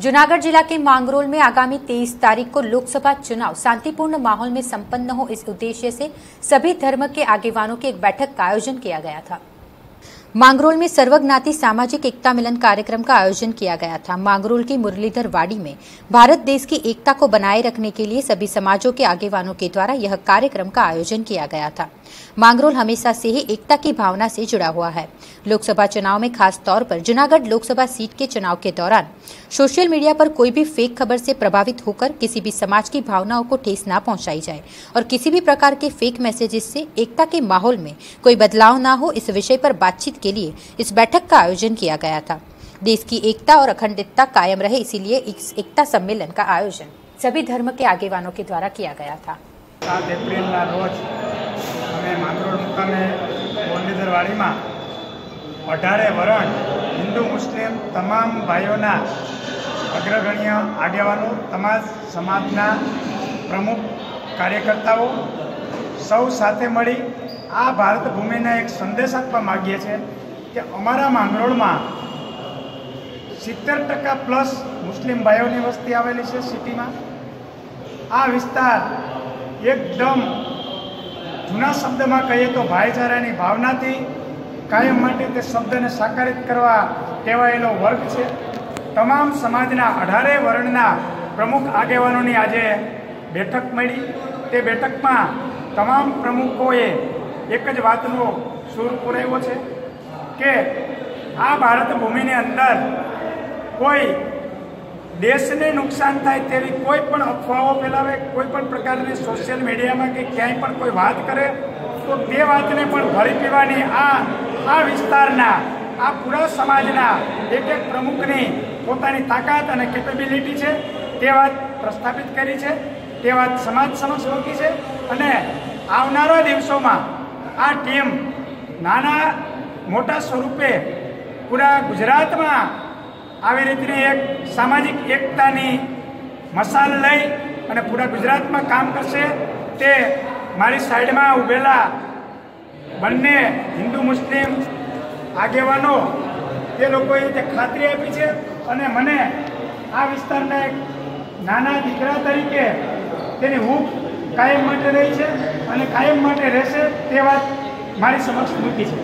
जूनागढ़ जिला के मांगरोल में आगामी 23 तारीख को लोकसभा चुनाव शांतिपूर्ण माहौल में संपन्न हो, इस उद्देश्य से सभी धर्म के आगेवानों की एक बैठक का आयोजन किया गया था। मांगरोल में सर्वज्ञाति सामाजिक एकता मिलन कार्यक्रम का आयोजन किया गया था। मांगरोल की मुरलीधर वाड़ी में भारत देश की एकता को बनाए रखने के लिए सभी समाजों के आगेवानों के द्वारा यह कार्यक्रम का आयोजन किया गया था। मांगरोल हमेशा से ही एकता की भावना से जुड़ा हुआ है। लोकसभा चुनाव में खास तौर पर जूनागढ़ लोकसभा सीट के चुनाव के दौरान सोशल मीडिया पर कोई भी फेक खबर से प्रभावित होकर किसी भी समाज की भावनाओं को ठेस न पहुंचाई जाए और किसी भी प्रकार के फेक मैसेजेस से एकता के माहौल में कोई बदलाव न हो, इस विषय पर बातचीत के लिए इस बैठक का आयोजन किया गया था। देश की एकता और अखंडता कायम रहे, इसीलिए इस एकता सम्मेलन का आयोजन सभी धर्म के आगेवानों के द्वारा किया गया था। 7 एप्रिलना रोज अमे मांगरोल मुकामे मुरलीधर वाड़ीमां 18 वरण हिंदू मुस्लिम तमाम भाईओना अग्रगण्य आगेवानो तमाम समाजना प्रमुख कार्यकर्ताओ सौ साथे मळी आ भारत भूमिने एक संदेश आपवा मागीए छे कि अमारा मांगरोळमां 70% प्लस मुस्लिम भाईओनी वस्ती आवेली छे। सिटीमां आ विस्तार एकदम जूना शब्द में कहीए तो भाईचारानी भावनाथी कायम माटे ते शब्दने साकारित करवा टेवायेलो वर्ग छे। तमाम समाजना 18 वर्णना प्रमुख आगेवानोनी आजे बैठक मळी। ते बैठकमां तमाम प्रमुखोए एक ज वातनो सूर पुराव्यो छे के आ भारत भूमिनी अंदर कोई देश ने नुकसान थाय तेवी कोई पण अफवाओ फैलावे, कोई पण प्रकारनी सोशल मीडिया में कि क्यांय पण कोई बात करे तो ते वातने पण भरी पीवानी आ विस्तारना आ पूरा समाजना एक एक प्रमुखनी पोतानी ताकत अने केपेबिलिटी छे ते वात प्रस्थापित करी छे, ते वात समाज समक्ष मूकी छे। अने आवनारा दिवसोमां आ टीम नाना मोटा स्वरूपे पूरा गुजरातमां આવી રીતની એક સામાજિક એકતાની મસાલ લઈ અને પૂરા ગુજરાતમાં કામ કરશે। તે મારી સાઈડમાં ઊભેલા બંને હિન્દુ મુસ્લિમ આગેવાનો તે લોકોએ તે ખાતરી આપી છે અને મને આ વિસ્તારના એક નાના દીકરા તરીકે તેની હૂંફ કાયમ માટે રહી છે અને કાયમ માટે રહેશે તે વાત મારી સમક્ષ મૂકી છે।